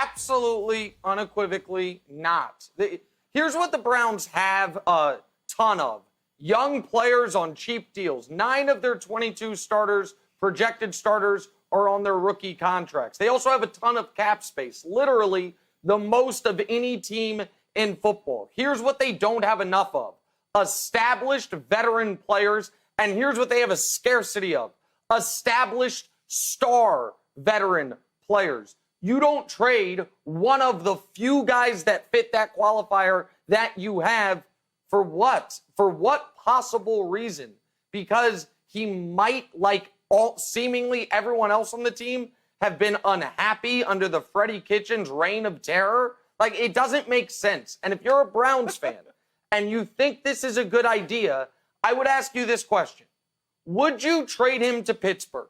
Absolutely, unequivocally not. Here's what the Browns have a ton of. Young players on cheap deals. 9 of their 22 starters, projected starters, are on their rookie contracts. They also have a ton of cap space, literally the most of any team in football. Here's what they don't have enough of. Established veteran players, and here's what they have a scarcity of. Established star veteran players. You don't trade one of the few guys that fit that qualifier that you have for what? For what possible reason? Because he might, like seemingly everyone else on the team, have been unhappy under the Freddie Kitchens reign of terror? Like, it doesn't make sense. And if you're a Browns fan and you think this is a good idea, I would ask you this question. Would you trade him to Pittsburgh?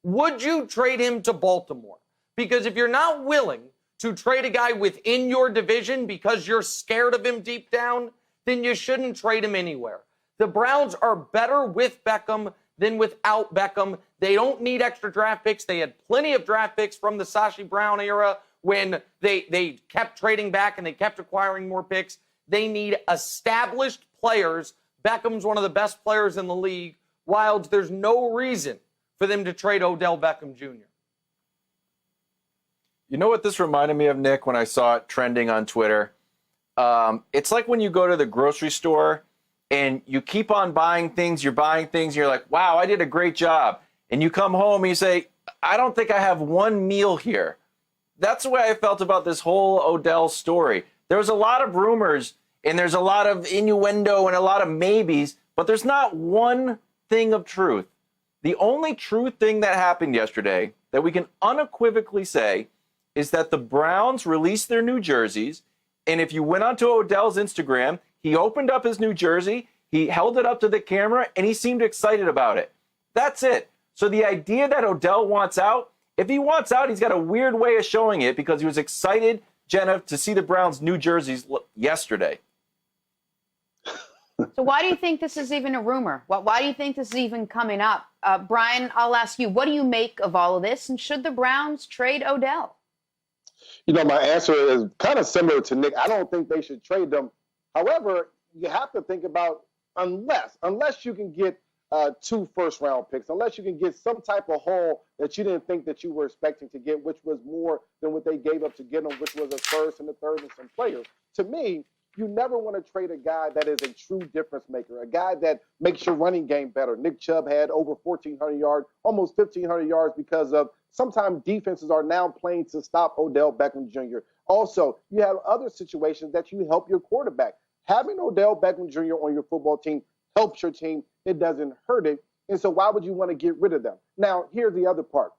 Would you trade him to Baltimore? Because if you're not willing to trade a guy within your division because you're scared of him deep down, then you shouldn't trade him anywhere. The Browns are better with Beckham than without Beckham. They don't need extra draft picks. They had plenty of draft picks from the Sashi Brown era when they kept trading back and they kept acquiring more picks. They need established players. Beckham's one of the best players in the league. Wildes, there's no reason for them to trade Odell Beckham Jr. You know what this reminded me of, Nick, when I saw it trending on Twitter? It's like when you go to the grocery store and you keep on buying things, you're like, wow, I did a great job. And you come home and you say, I don't think I have one meal here. That's the way I felt about this whole Odell story. There was a lot of rumors and there's a lot of innuendo and a lot of maybes, but there's not one thing of truth. The only true thing that happened yesterday that we can unequivocally say is that the Browns released their new jerseys. And if you went onto Odell's Instagram, he opened up his new jersey, he held it up to the camera, and he seemed excited about it. That's it. So the idea that Odell wants out, if he wants out, he's got a weird way of showing it because he was excited, Jenna, to see the Browns' new jerseys yesterday. So why do you think this is even a rumor? Why do you think this is even coming up? Brian, I'll ask you, what do you make of all of this? And should the Browns trade Odell? You know, my answer is kind of similar to Nick. I don't think they should trade them. However, you have to think about unless you can get 2 first-round picks, unless you can get some type of haul that you didn't think that you were expecting to get, which was more than what they gave up to get them, which was a first and a third and some players. To me, you never want to trade a guy that is a true difference maker, a guy that makes your running game better. Nick Chubb had over 1,400 yards, almost 1,500 yards because of sometimes defenses are now playing to stop Odell Beckham Jr. Also, you have other situations that you help your quarterback. Having Odell Beckham Jr. on your football team helps your team. It doesn't hurt it. And so why would you want to get rid of them? Now, here's the other part.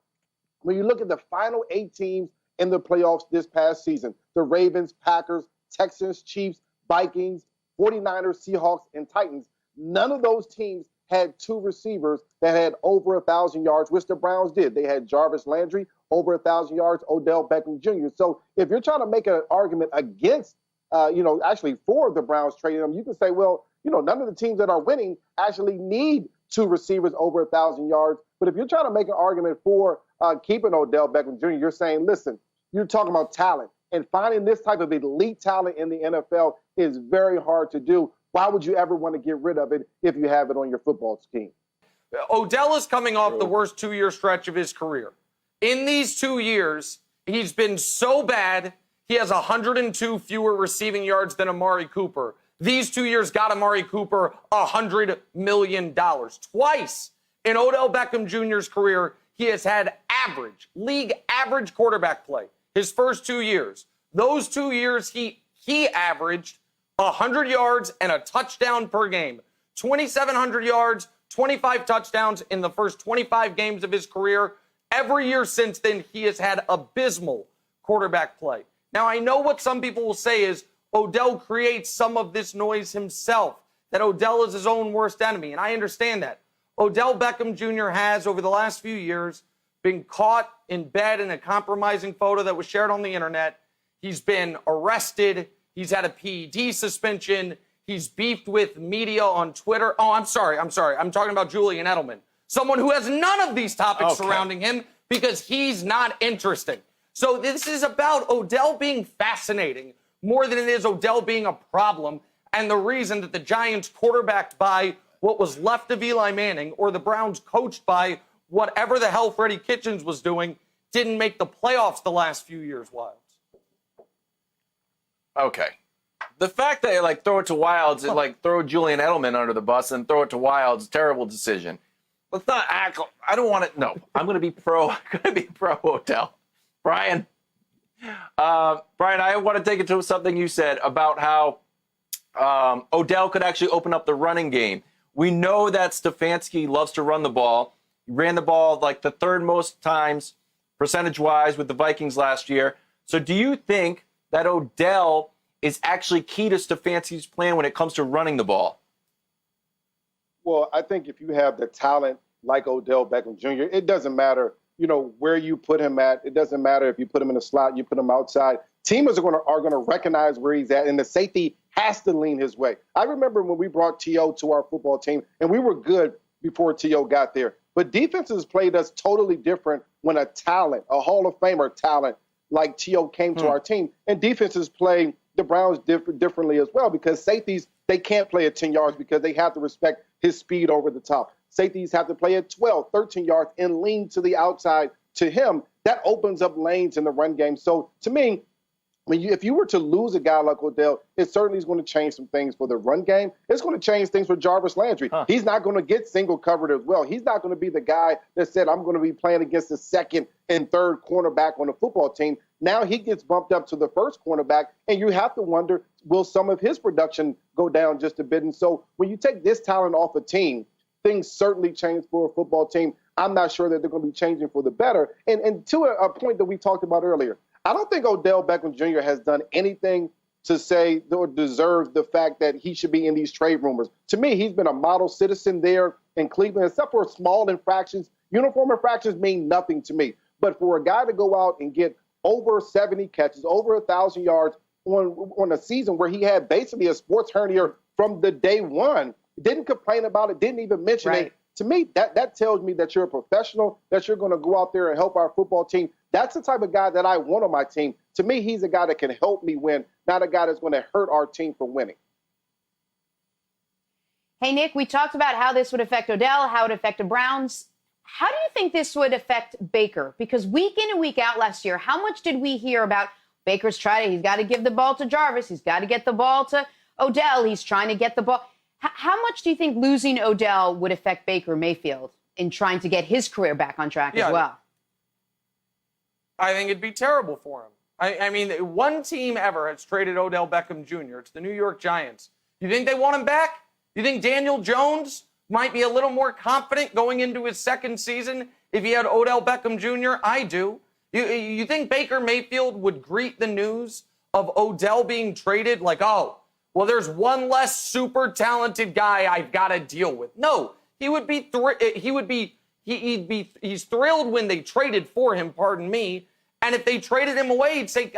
When you look at the final 8 teams in the playoffs this past season, the Ravens, Packers, Texans, Chiefs, Vikings, 49ers, Seahawks, and Titans, none of those teams had 2 receivers that had over 1,000 yards, which the Browns did. They had Jarvis Landry, over 1,000 yards, Odell Beckham Jr. So if you're trying to make an argument against, actually for the Browns trading them, you can say, well, none of the teams that are winning actually need 2 receivers over 1,000 yards. But if you're trying to make an argument for keeping Odell Beckham Jr., you're saying, listen, you're talking about talent. And finding this type of elite talent in the NFL is very hard to do. Why would you ever want to get rid of it if you have it on your football team? Odell is coming off the worst 2-year stretch of his career. In these 2 years, he's been so bad, he has 102 fewer receiving yards than Amari Cooper. These 2 years got Amari Cooper $100 million. Twice in Odell Beckham Jr.'s career, he has had league average quarterback play. His first 2 years. Those 2 years, he averaged 100 yards and a touchdown per game. 2,700 yards, 25 touchdowns in the first 25 games of his career. Every year since then, he has had abysmal quarterback play. Now, I know what some people will say is Odell creates some of this noise himself, that Odell is his own worst enemy, and I understand that. Odell Beckham Jr. has, over the last few years, been caught in bed in a compromising photo that was shared on the internet. He's been arrested. He's had a PED suspension. He's beefed with media on Twitter. Oh, I'm sorry. I'm talking about Julian Edelman, someone who has none of these topics surrounding him because he's not interesting. So this is about Odell being fascinating more than it is Odell being a problem and the reason that the Giants quarterbacked by what was left of Eli Manning or the Browns coached by whatever the hell Freddie Kitchens was doing didn't make the playoffs the last few years, Wildes. Okay. The fact that like throw it to Wildes, like throw Julian Edelman under the bus and throw it to Wildes, terrible decision. Let's not act. I don't want to. No, I'm going to be pro. I'm going to be pro Odell. Brian, I want to take it to something you said about how Odell could actually open up the running game. We know that Stefanski loves to run the ball. He ran the ball like the third most times percentage-wise with the Vikings last year. So do you think that Odell is actually key to Stefanski's plan when it comes to running the ball? Well, I think if you have the talent like Odell Beckham Jr., it doesn't matter, where you put him at. It doesn't matter if you put him in a slot, you put him outside. Teamers are going to recognize where he's at, and the safety has to lean his way. I remember when we brought T.O. to our football team, and we were good before T.O. got there. But defenses played us totally different when a talent, a Hall of Famer talent like T.O. came to our team. And defenses play the Browns differently as well, because safeties, they can't play at 10 yards because they have to respect his speed over the top. Safeties have to play at 12, 13 yards and lean to the outside to him. That opens up lanes in the run game. So to me, if you were to lose a guy like Odell, it certainly is going to change some things for the run game. It's going to change things for Jarvis Landry. He's not going to get single covered as well. He's not going to be the guy that said, I'm going to be playing against the second and third cornerback on the football team. Now he gets bumped up to the first cornerback, and you have to wonder, will some of his production go down just a bit? And so when you take this talent off a team, things certainly change for a football team. I'm not sure that they're going to be changing for the better. And to a point that we talked about earlier, I don't think Odell Beckham Jr. has done anything to say or deserve the fact that he should be in these trade rumors. To me, he's been a model citizen there in Cleveland, except for small infractions. Uniform infractions mean nothing to me. But for a guy to go out and get over 70 catches, over 1,000 yards on a season where he had basically a sports hernia from the day one, didn't complain about it, didn't even mention it. To me, that tells me that you're a professional, that you're going to go out there and help our football team. That's the type of guy that I want on my team. To me, he's a guy that can help me win, not a guy that's going to hurt our team from winning. Hey, Nick, we talked about how this would affect Odell, how it would affect the Browns. How do you think this would affect Baker? Because week in and week out last year, how much did we hear about Baker's he's got to give the ball to Jarvis. He's got to get the ball to Odell. He's trying to get the ball. How much do you think losing Odell would affect Baker Mayfield in trying to get his career back on track as well? I think it'd be terrible for him. I mean, one team ever has traded Odell Beckham Jr. It's the New York Giants. You think they want him back? You think Daniel Jones might be a little more confident going into his second season if he had Odell Beckham Jr.? I do. You think Baker Mayfield would greet the news of Odell being traded like, oh, well, there's one less super talented guy I've got to deal with? No, he's thrilled when they traded for him, pardon me. And if they traded him away, he'd say,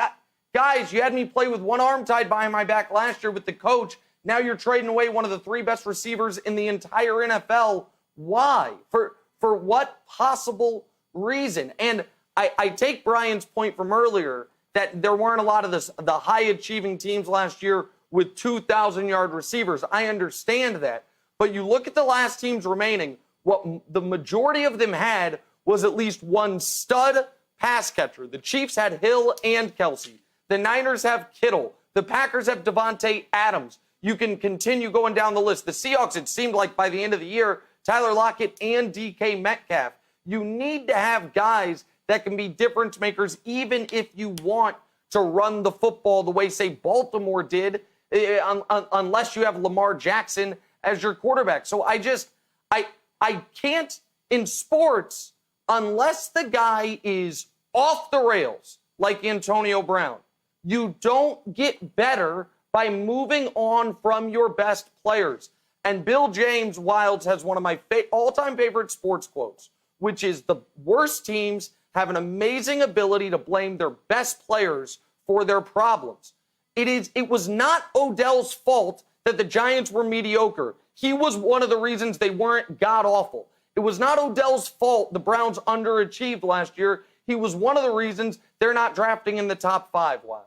guys, you had me play with one arm tied behind my back last year with the coach. Now you're trading away one of the three best receivers in the entire NFL. Why? For what possible reason? And I take Brian's point from earlier that there weren't a lot of the high-achieving teams last year with 2,000-yard receivers. I understand that. But you look at the last teams remaining, what the majority of them had was at least one stud pass catcher. The Chiefs had Hill and Kelsey. The Niners have Kittle. The Packers have Devontae Adams. You can continue going down the list. The Seahawks, it seemed like by the end of the year, Tyler Lockett and DK Metcalf. You need to have guys that can be difference makers even if you want to run the football the way, say, Baltimore did, unless you have Lamar Jackson as your quarterback. So I can't, in sports, unless the guy is off the rails like Antonio Brown, you don't get better by moving on from your best players. And Bill James Wildes has one of my all-time favorite sports quotes, which is the worst teams have an amazing ability to blame their best players for their problems. It was not Odell's fault that the Giants were mediocre. He was one of the reasons they weren't god-awful. It was not Odell's fault the Browns underachieved last year. He was one of the reasons they're not drafting in the top 5, Wildes.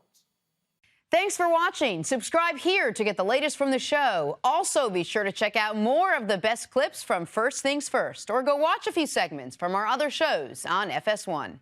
Thanks for watching. Subscribe here to get the latest from the show. Also, be sure to check out more of the best clips from First Things First, or go watch a few segments from our other shows on FS1.